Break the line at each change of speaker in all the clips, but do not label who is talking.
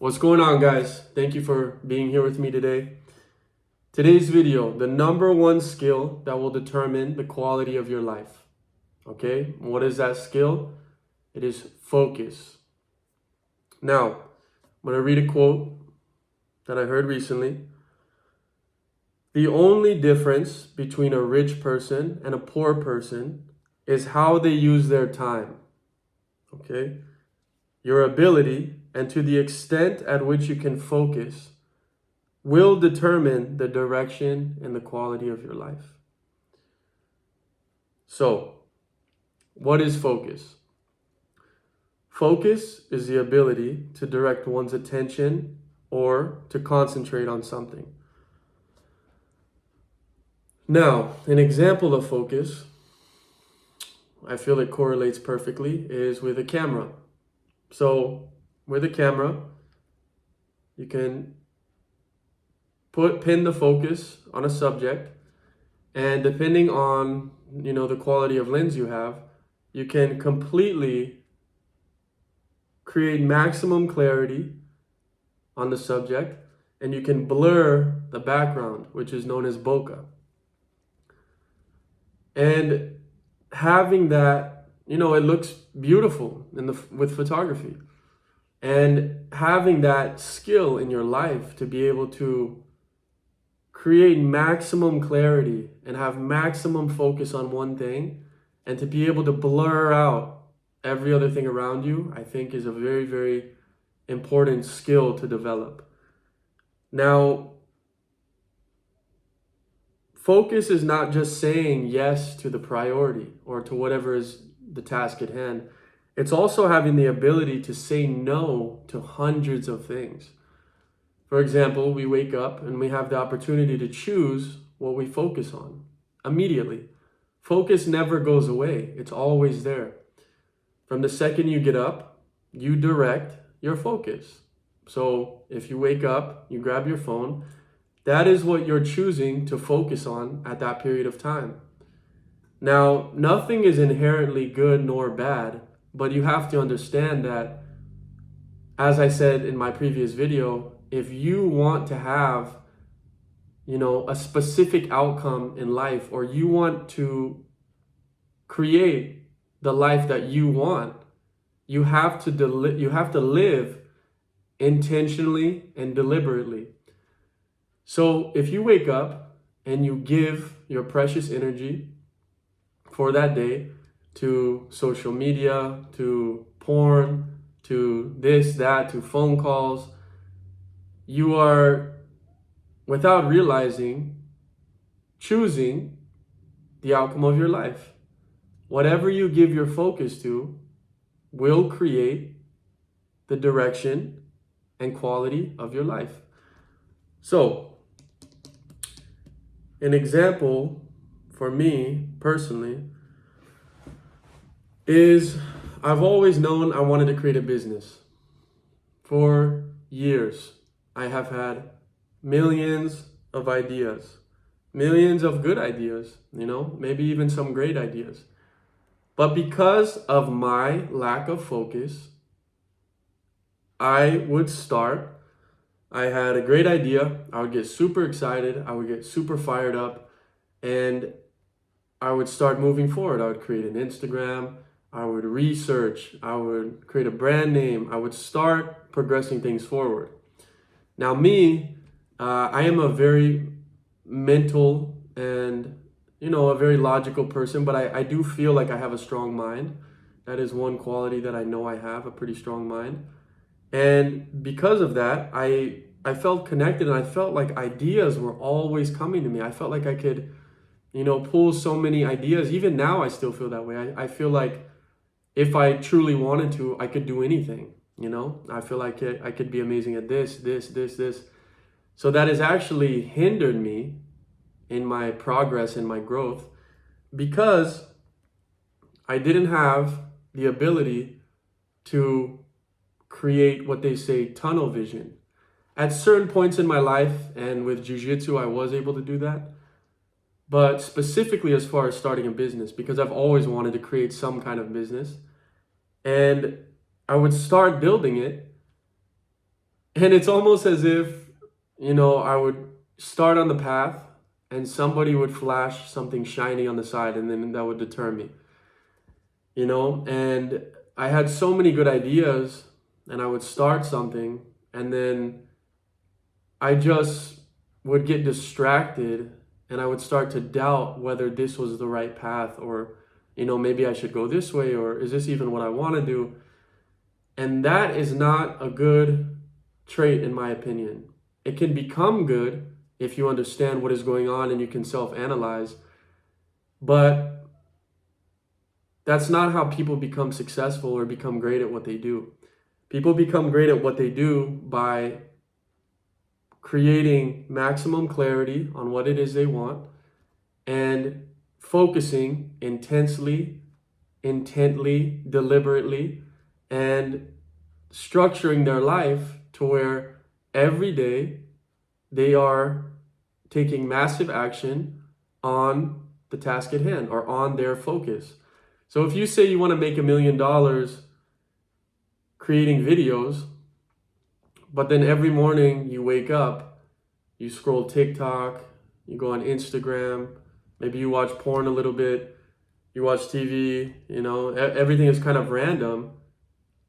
What's going on, guys? Thank you for being here with me today. Today's video, the number one skill that will determine the quality of your life. Okay, what is that skill? It is focus. Now, I'm going to read a quote that I heard recently. The only difference between a rich person and a poor person is how they use their time. Okay? Your ability and to the extent at which you can focus will determine the direction and the quality of your life. So, what is focus? Focus is the ability to direct one's attention or to concentrate on something. Now, an example of focus, I feel it correlates perfectly, is with a camera. So, with a camera, you can pin the focus on a subject, and depending on the quality of lens you have, you can completely create maximum clarity on the subject, and you can blur the background, which is known as bokeh. And having that, it looks beautiful with photography. And having that skill in your life to be able to create maximum clarity and have maximum focus on one thing and to be able to blur out every other thing around you, I think is a very, very important skill to develop. Now, focus is not just saying yes to the priority or to whatever is the task at hand. It's also having the ability to say no to hundreds of things. For example, we wake up and we have the opportunity to choose what we focus on immediately. Focus never goes away. It's always there. From the second you get up, you direct your focus. So if you wake up, you grab your phone, that is what you're choosing to focus on at that period of time. Now, nothing is inherently good nor bad, but you have to understand that, as I said in my previous video, if you want to have, a specific outcome in life, or you want to create the life that you want, you have to live intentionally and deliberately. So if you wake up and you give your precious energy for that day to social media, to porn, to this, that, to phone calls, you are, without realizing, choosing the outcome of your life. Whatever you give your focus to will create the direction and quality of your life. So, an example for me personally is I've always known I wanted to create a business. For years, I have had millions of ideas, millions of good ideas, maybe even some great ideas. But because of my lack of focus, I had a great idea, I would get super excited, I would get super fired up, and I would start moving forward. I would create an Instagram, I would research, I would create a brand name, I would start progressing things forward. Now me, I am a very mental and, a very logical person, but I do feel like I have a strong mind. That is one quality that I know I have, a pretty strong mind. And because of that, I felt connected, and I felt like ideas were always coming to me. I felt like I could, pull so many ideas. Even now, I still feel that way. I feel like if I truly wanted to, I could do anything. I feel like I could be amazing at this. So that has actually hindered me in my progress and my growth, because I didn't have the ability to create what they say tunnel vision. At certain points in my life and with jiu-jitsu, I was able to do that. But specifically as far as starting a business, because I've always wanted to create some kind of business, and I would start building it, And it's almost as if, I would start on the path and somebody would flash something shiny on the side, and then that would deter me, and I had so many good ideas, and I would start something, and then I just would get distracted, and I would start to doubt whether this was the right path, or, maybe I should go this way, or is this even what I want to do? And that is not a good trait, in my opinion. It can become good if you understand what is going on and you can self-analyze, but that's not how people become successful or become great at what they do. People become great at what they do by creating maximum clarity on what it is they want and focusing intensely, intently, deliberately, and structuring their life to where every day they are taking massive action on the task at hand or on their focus. So if you say you want to make $1 million creating videos, but then every morning you wake up, you scroll TikTok, you go on Instagram, maybe you watch porn a little bit, you watch TV, everything is kind of random.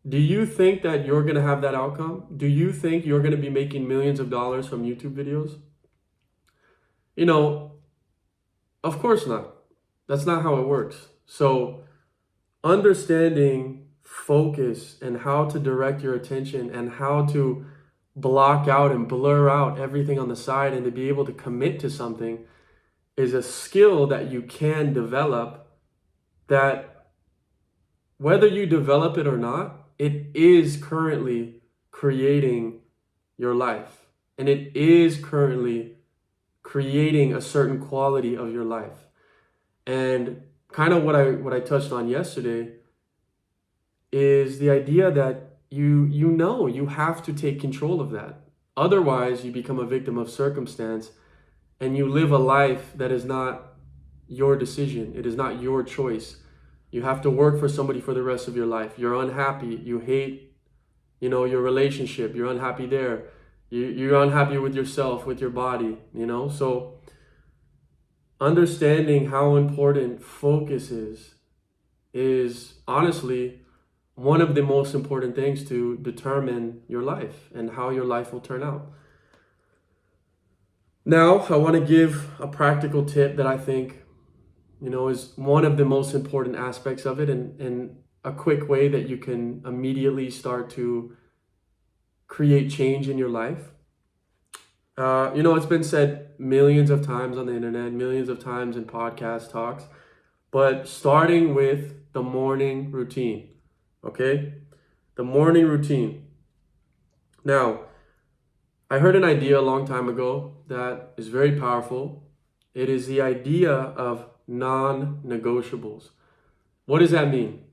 Do you think that you're going to have that outcome? Do you think you're going to be making millions of dollars from YouTube videos? Of course not. That's not how it works. So understanding focus and how to direct your attention and how to block out and blur out everything on the side and to be able to commit to something is a skill that you can develop, that whether you develop it or not, it is currently creating your life, and it is currently creating a certain quality of your life. And kind of what I touched on yesterday is the idea that you have to take control of that. Otherwise, you become a victim of circumstance and you live a life that is not your decision. It is not your choice. You have to work for somebody for the rest of your life. You're unhappy. You hate, your relationship. You're unhappy there. You're unhappy with yourself, with your body, So understanding how important focus is honestly one of the most important things to determine your life and how your life will turn out. Now, I want to give a practical tip that I think, is one of the most important aspects of it, and a quick way that you can immediately start to create change in your life. It's been said millions of times on the internet, millions of times in podcast talks, but starting with the morning routine, okay? The morning routine. Now, I heard an idea a long time ago that is very powerful. It is the idea of non-negotiables. What does that mean?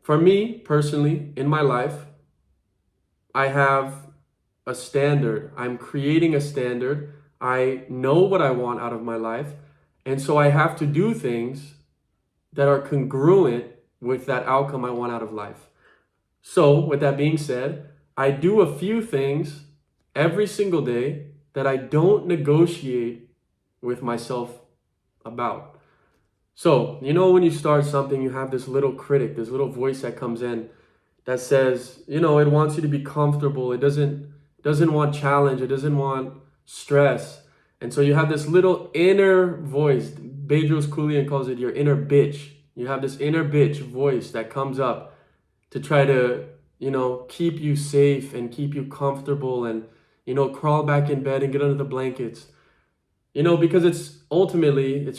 For me, personally, in my life, I have a standard. I'm creating a standard. I know what I want out of my life. And so I have to do things that are congruent with that outcome I want out of life. So with that being said, I do a few things every single day that I don't negotiate with myself about. So, when you start something, you have this little critic, this little voice that comes in that says, it wants you to be comfortable. It doesn't want challenge. It doesn't want stress. And so you have this little inner voice. Bedros Keuilian calls it your inner bitch. You have this inner bitch voice that comes up to try to, keep you safe and keep you comfortable and, crawl back in bed and get under the blankets, because it's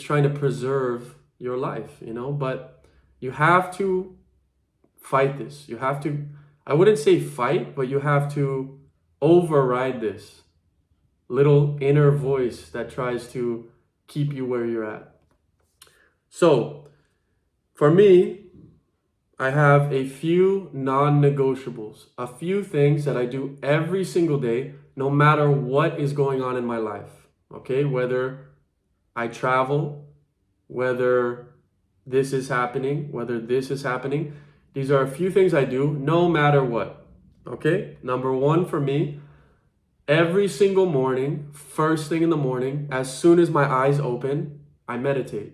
trying to preserve your life, but you have to fight this. You have to, I wouldn't say fight, but you have to override this little inner voice that tries to keep you where you're at. So for me, I have a few non-negotiables, a few things that I do every single day, no matter what is going on in my life. Okay, whether I travel, whether this is happening, these are a few things I do no matter what. Okay? Number one for me, every single morning, first thing in the morning, as soon as my eyes open, I meditate.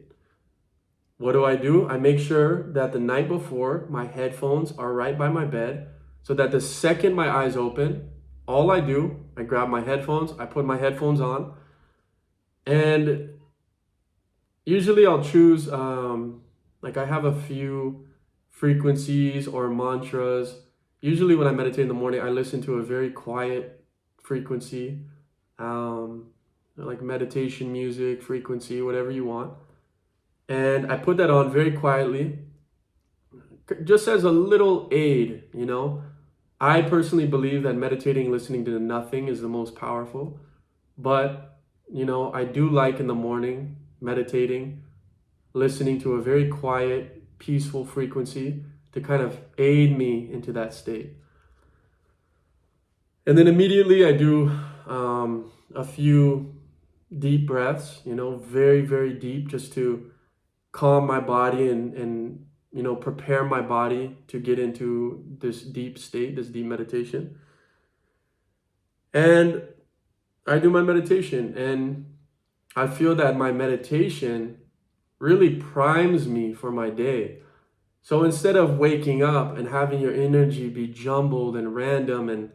What do? I make sure that the night before, my headphones are right by my bed so that the second my eyes open, all I do, I grab my headphones, I put my headphones on, and usually I'll choose, like I have a few frequencies or mantras. Usually when I meditate in the morning, I listen to a very quiet frequency, um, like meditation music, frequency, whatever you want. And I put that on very quietly, just as a little aid, you know. I personally believe that meditating, listening to nothing is the most powerful. But, you know, I do like in the morning meditating, listening to a very quiet, peaceful frequency to kind of aid me into that state. And then immediately I do a few deep breaths, you know, very, very deep, just to calm my body and you know, prepare my body to get into this deep state, this deep meditation. And I do my meditation, and I feel that my meditation really primes me for my day. So instead of waking up and having your energy be jumbled and random, and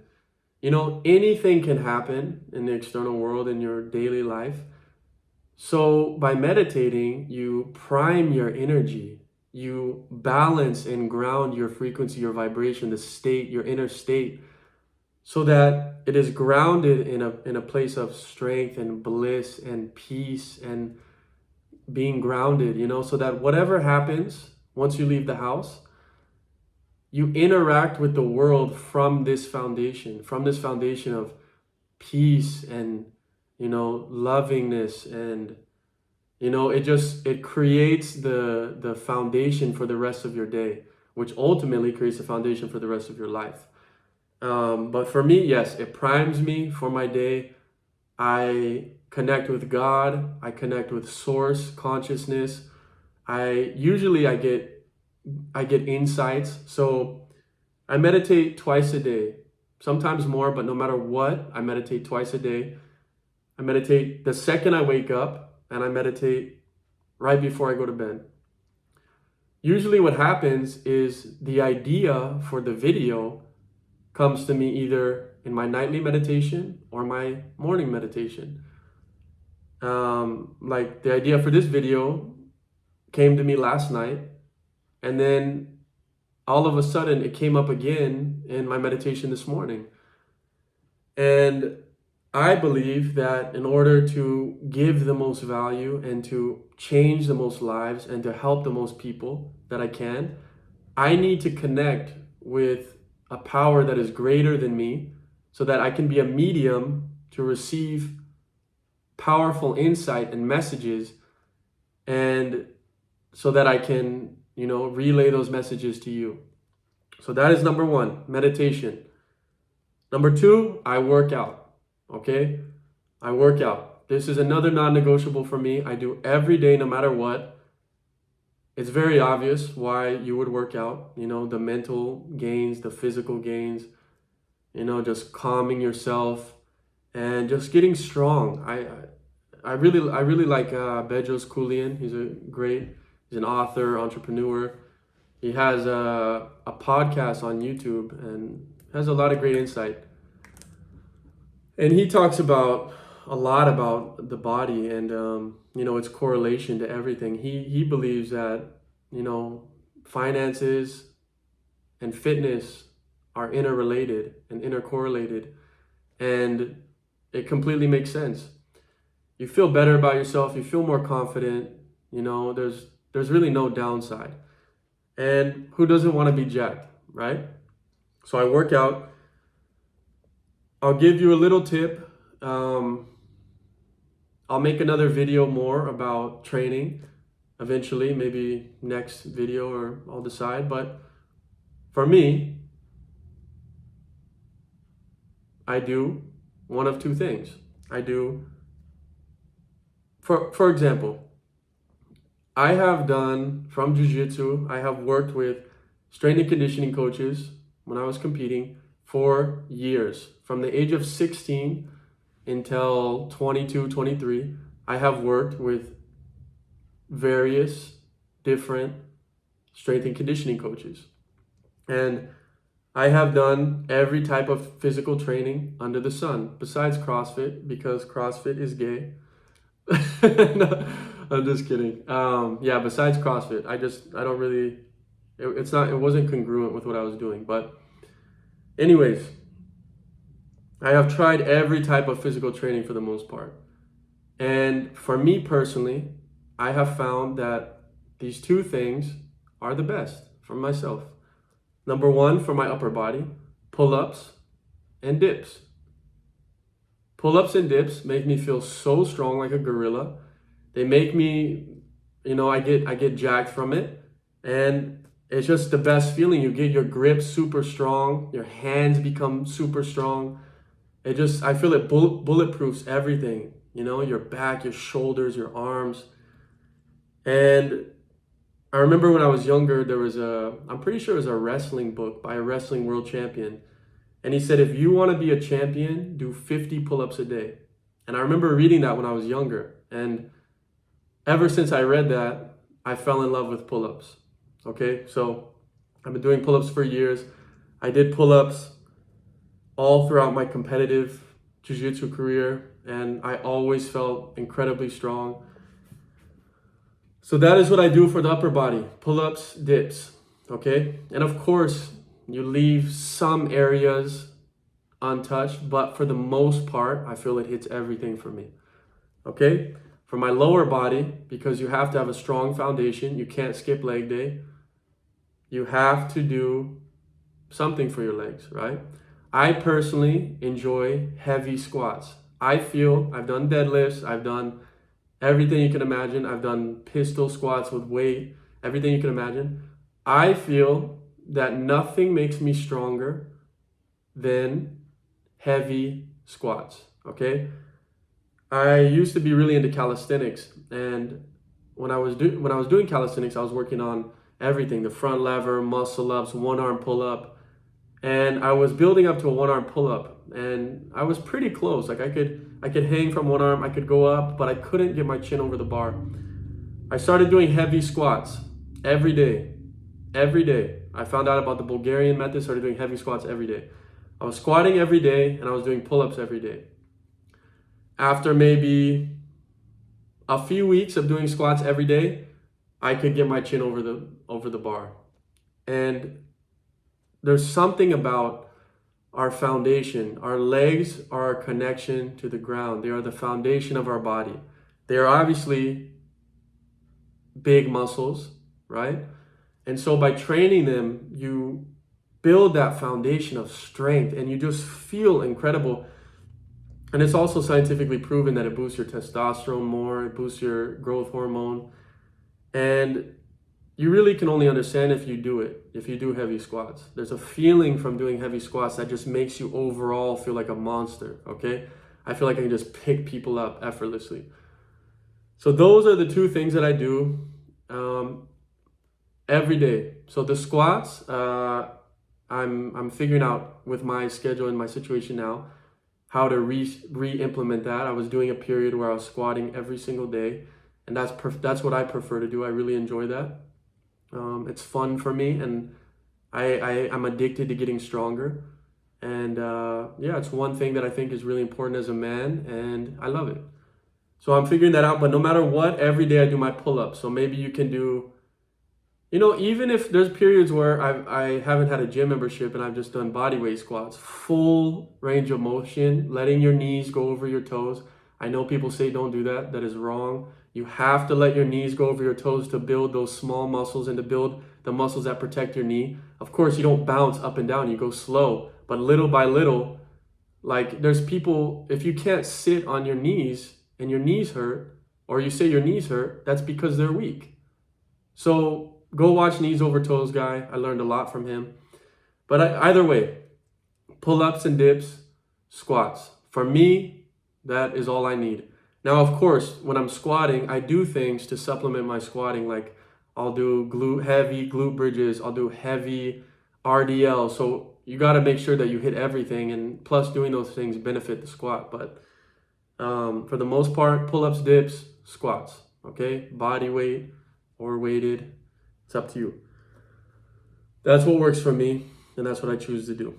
you know, anything can happen in the external world in your daily life. So by meditating, you prime your energy, you balance and ground your frequency, your vibration, the state, your inner state, so that it is grounded in a place of strength and bliss and peace and being grounded, you know, so that whatever happens once you leave the house, you interact with the world from this foundation of peace and, you know, lovingness. And you know, it creates the foundation for the rest of your day, which ultimately creates the foundation for the rest of your life. But for me, yes, it primes me for my day. I connect with God, I connect with source consciousness. I get insights. So I meditate twice a day, sometimes more, but no matter what, I meditate twice a day. I meditate the second I wake up, and I meditate right before I go to bed. Usually what happens is the idea for the video comes to me either in my nightly meditation or my morning meditation. Like the idea for this video came to me last night, and then all of a sudden it came up again in my meditation this morning. And I believe that in order to give the most value and to change the most lives and to help the most people that I can, I need to connect with a power that is greater than me so that I can be a medium to receive powerful insight and messages, and so that I can, you know, relay those messages to you. So that is number one, meditation. Number two, I work out. Okay? I work out. This is another non-negotiable for me. I do every day, no matter what. It's very obvious why you would work out. You know, the mental gains, the physical gains, you know, just calming yourself and just getting strong. I really like Bedros Keuilian. He's an author, entrepreneur. He has a podcast on YouTube and has a lot of great insight. And he talks about a lot about the body and, you know, its correlation to everything. He believes that, you know, finances and fitness are interrelated and intercorrelated. And it completely makes sense. You feel better about yourself. You feel more confident. You know, there's really no downside. And who doesn't want to be jacked, right? So I work out. I'll give you a little tip. I'll make another video more about training eventually, maybe next video, or I'll decide. But for me, I do one of two things. I do, for example, I have done from jiu-jitsu, I have worked with strength and conditioning coaches when I was competing for years. From the age of 16 until 22, 23, I have worked with various different strength and conditioning coaches. And I have done every type of physical training under the sun, besides CrossFit, because CrossFit is gay. No, I'm just kidding. Yeah, besides CrossFit, I don't really, it wasn't congruent with what I was doing. But anyways, I have tried every type of physical training for the most part. And for me personally, I have found that these two things are the best for myself. Number one, for my upper body, pull-ups and dips. Pull-ups and dips make me feel so strong, like a gorilla. They make me, I get jacked from it. And it's just the best feeling. You get your grip super strong. Your hands become super strong. I feel it bulletproofs everything. Your back, your shoulders, your arms. And I remember when I was younger, I'm pretty sure it was a wrestling book by a wrestling world champion. And he said, if you want to be a champion, do 50 pull-ups a day. And I remember reading that when I was younger. And ever since I read that, I fell in love with pull-ups. Okay, so I've been doing pull-ups for years. I did pull-ups all throughout my competitive jiu-jitsu career, and I always felt incredibly strong. So that is what I do for the upper body, pull-ups, dips, okay? And of course, you leave some areas untouched, but for the most part, I feel it hits everything for me, okay? For my lower body, because you have to have a strong foundation, you can't skip leg day. You have to do something for your legs, right? I personally enjoy heavy squats. I've done deadlifts, I've done everything you can imagine. I've done pistol squats with weight, everything you can imagine. I feel that nothing makes me stronger than heavy squats, okay? I used to be really into calisthenics, and when I was doing calisthenics, I was working on everything, the front lever, muscle ups, one arm pull up. And I was building up to a one arm pull up, and I was pretty close. Like I could hang from one arm, I could go up, but I couldn't get my chin over the bar. I started doing heavy squats every day. Every day. I found out about the Bulgarian method, started doing heavy squats every day. I was squatting every day, and I was doing pull-ups every day. After maybe a few weeks of doing squats every day, I could get my chin over the bar. And there's something about our foundation. Our legs are our connection to the ground. They are the foundation of our body. They are obviously big muscles, right? And so by training them, you build that foundation of strength, and you just feel incredible. And it's also scientifically proven that it boosts your testosterone more, it boosts your growth hormone. And you really can only understand if you do heavy squats. There's a feeling from doing heavy squats that just makes you overall feel like a monster, okay? I feel like I can just pick people up effortlessly. So those are the two things that I do every day. So the squats, I'm figuring out with my schedule and my situation now how to re-implement that. I was doing a period where I was squatting every single day, and that's what I prefer to do. I really enjoy that. It's fun for me, and I'm addicted to getting stronger. And it's one thing that I think is really important as a man, and I love it. So I'm figuring that out, but no matter what, every day I do my pull-ups. So maybe you can do, even if there's periods where I haven't had a gym membership and I've just done body weight squats, full range of motion, letting your knees go over your toes. I know people say don't do that. That is wrong. You have to let your knees go over your toes to build those small muscles and to build the muscles that protect your knee. Of course, you don't bounce up and down. You go slow, but little by little, like there's people, if you can't sit on your knees and your knees hurt, or you say your knees hurt, that's because they're weak. So go watch Knees Over Toes guy. I learned a lot from him. But either way, pull-ups and dips, squats. For me, that is all I need. Now, of course, when I'm squatting, I do things to supplement my squatting. Like I'll do heavy glute bridges. I'll do heavy RDL. So you got to make sure that you hit everything, and plus doing those things benefit the squat. But for the most part, pull-ups, dips, squats, okay? Body weight or weighted, it's up to you. That's what works for me, and that's what I choose to do.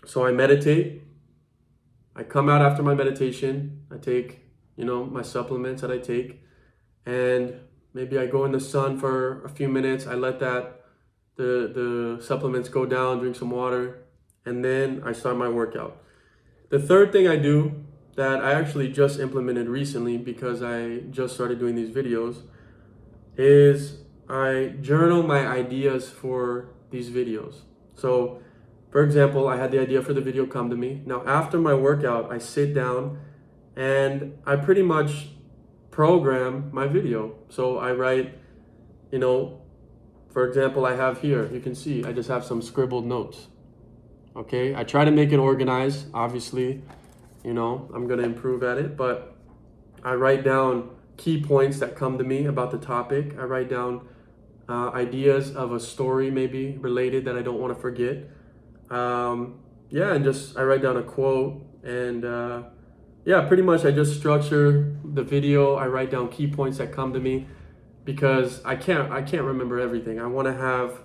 So I meditate. I come out after my meditation. I take, my supplements that I take, and maybe I go in the sun for a few minutes. I let the supplements go down, drink some water, and then I start my workout. The third thing I do that I actually just implemented recently because I just started doing these videos is I journal my ideas for these videos. So, for example, I had the idea for the video come to me. Now, after my workout, I sit down and I pretty much program my video. So I write, for example, I have here, you can see, I just have some scribbled notes. Okay, I try to make it organized. Obviously, I'm going to improve at it, but I write down key points that come to me about the topic. I write down ideas of a story maybe related that I don't want to forget. And just I write down a quote, and pretty much I just structure the video. I write down key points that come to me because I can't remember everything. I want to have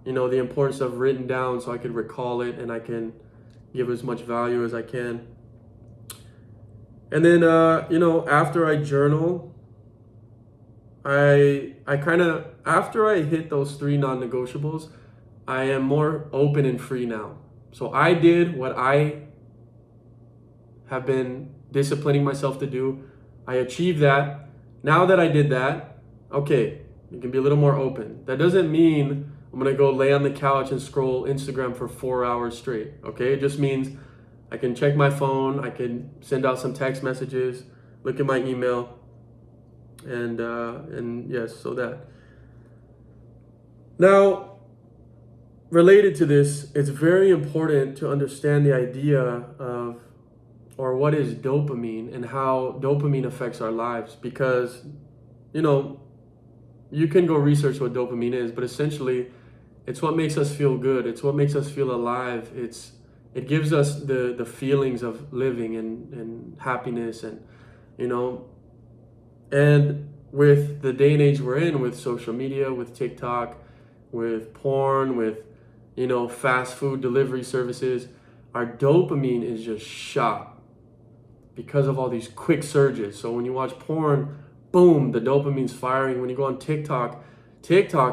the importance of written down so I could recall it and I can give as much value as I can. And then after I journal, I kind of, after I hit those 3 non-negotiables, I am more open and free now. So I did what I have been disciplining myself to do. I achieved that. Now that I did that, okay, you can be a little more open. That doesn't mean I'm gonna go lay on the couch and scroll Instagram for 4 hours straight, okay? It just means I can check my phone, I can send out some text messages, look at my email, and yes, so that. Now, related to this, it's very important to understand the idea of, or what is dopamine and how dopamine affects our lives, because, you can go research what dopamine is, but essentially it's what makes us feel good. It's what makes us feel alive. It gives us the feelings of living and happiness, and, and with the day and age we're in, with social media, with TikTok, with porn, with, fast food delivery services, our dopamine is just shot because of all these quick surges. So when you watch porn, boom, the dopamine's firing. When you go on TikTok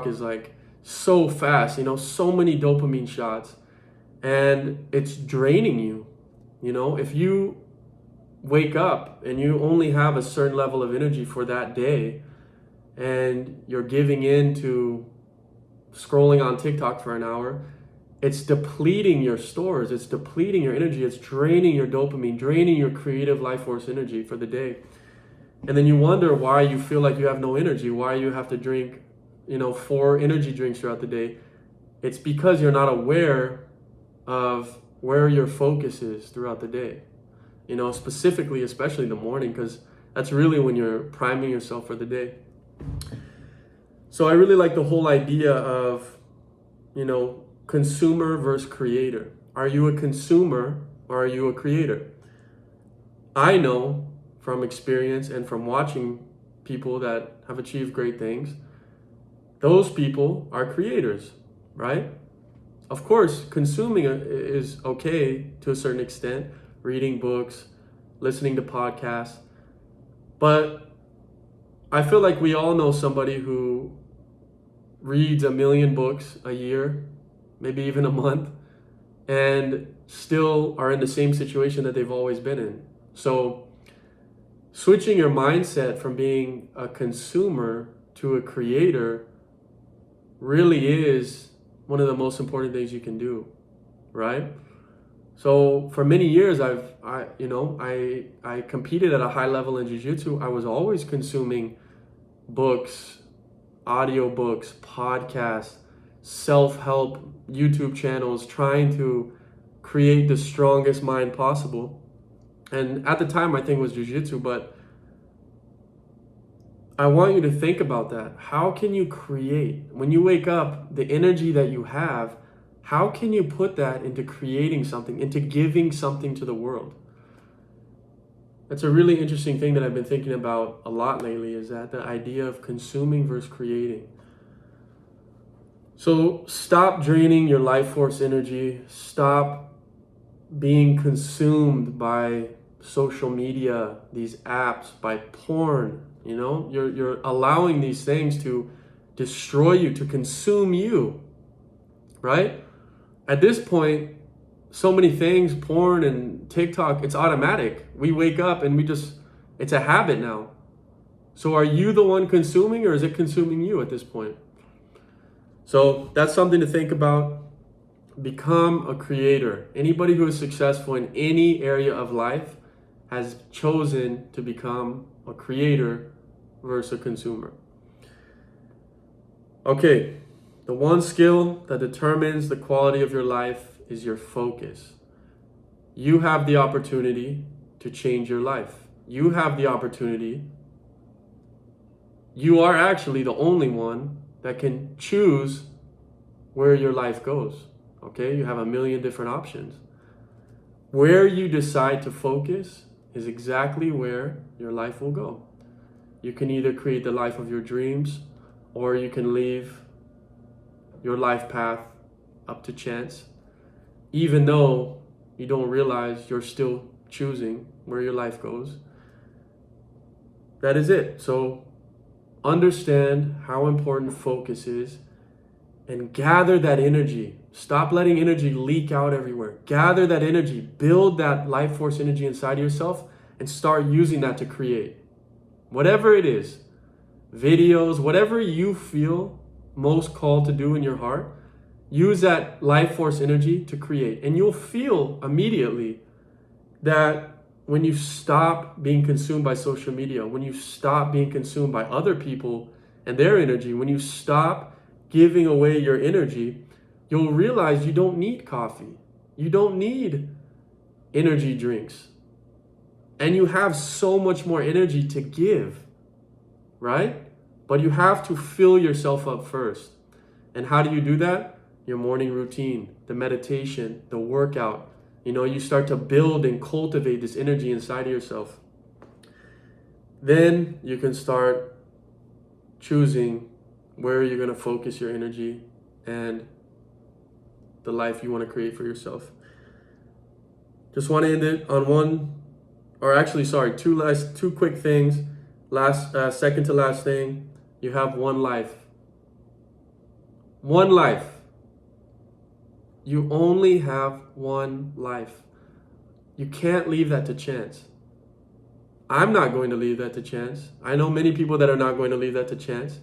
is like so fast, so many dopamine shots, and it's draining you. If you wake up and you only have a certain level of energy for that day, and you're giving in to scrolling on TikTok for an hour, it's depleting your stores, it's depleting your energy, it's draining your dopamine, draining your creative life force energy for the day. And then you wonder why you feel like you have no energy, why you have to drink, 4 energy drinks throughout the day. It's because you're not aware of where your focus is throughout the day. Specifically, especially in the morning, because that's really when you're priming yourself for the day. So I really like the whole idea of, consumer versus creator. Are you a consumer or are you a creator? I know from experience and from watching people that have achieved great things, those people are creators, right? Of course, consuming is okay to a certain extent, reading books, listening to podcasts, but I feel like we all know somebody who reads 1 million books a year, maybe even a month, and still are in the same situation that they've always been in. So switching your mindset from being a consumer to a creator really is one of the most important things you can do, right? So for many years, I competed at a high level in jiu-jitsu. I was always consuming books, audiobooks, podcasts, self-help YouTube channels, trying to create the strongest mind possible. And at the time, I think it was jiu-jitsu, but I want you to think about that. How can you create, when you wake up, the energy that you have, How can you put that into creating something, into giving something to the world? That's a really interesting thing that I've been thinking about a lot lately, is that the idea of consuming versus creating. So stop draining your life force energy. Stop being consumed by social media, these apps, by porn. You know, you're allowing these things to destroy you, to consume you, right? At this point, so many things, porn and TikTok, it's automatic. We wake up and it's a habit now. So are you the one consuming, or is it consuming you at this point? So that's something to think about. Become a creator. Anybody who is successful in any area of life has chosen to become a creator versus a consumer. Okay, the one skill that determines the quality of your life is your focus. You have the opportunity to change your life. You have the opportunity. You are actually the only one that can choose where your life goes. Okay, you have a million different options. Where you decide to focus is exactly where your life will go. You can either create the life of your dreams, or you can leave your life path up to chance, even though you don't realize you're still choosing where your life goes. That is it. So understand how important focus is and gather that energy. Stop letting energy leak out everywhere. Gather that energy, build that life force energy inside yourself, and start using that to create. Whatever it is, videos, whatever you feel most called to do in your heart, use that life force energy to create. And you'll feel immediately that when you stop being consumed by social media, when you stop being consumed by other people and their energy, when you stop giving away your energy, you'll realize you don't need coffee. You don't need energy drinks. And you have so much more energy to give, right? But you have to fill yourself up first. And how do you do that? Your morning routine, the meditation, the workout. You know, you start to build and cultivate this energy inside of yourself. Then you can start choosing where you're going to focus your energy and the life you want to create for yourself. Just want to end it on two quick things. Second to last thing, you have one life. One life. You only have one life. You can't leave that to chance. I'm not going to leave that to chance. I know many people that are not going to leave that to chance.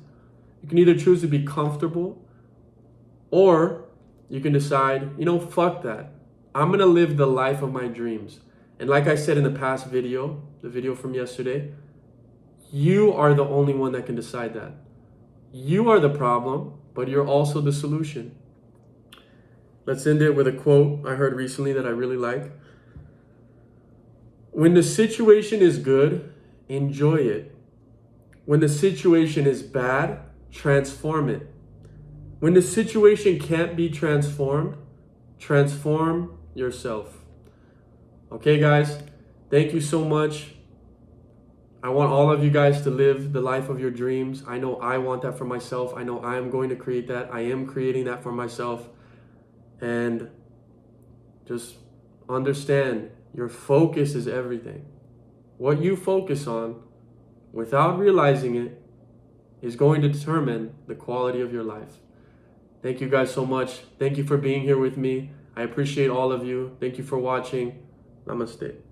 You can either choose to be comfortable, or you can decide, fuck that. I'm going to live the life of my dreams. And like I said in the past video, the video from yesterday, you are the only one that can decide that. You are the problem, but you're also the solution. Let's end it with a quote I heard recently that I really like. When the situation is good, enjoy it. When the situation is bad, transform it. When the situation can't be transformed, transform yourself. Okay, guys, thank you so much. I want all of you guys to live the life of your dreams. I know I want that for myself. I know I am going to create that. I am creating that for myself. And just understand, your focus is everything. What you focus on, without realizing it, is going to determine the quality of your life. Thank you guys so much. Thank you for being here with me. I appreciate all of you. Thank you for watching. Namaste.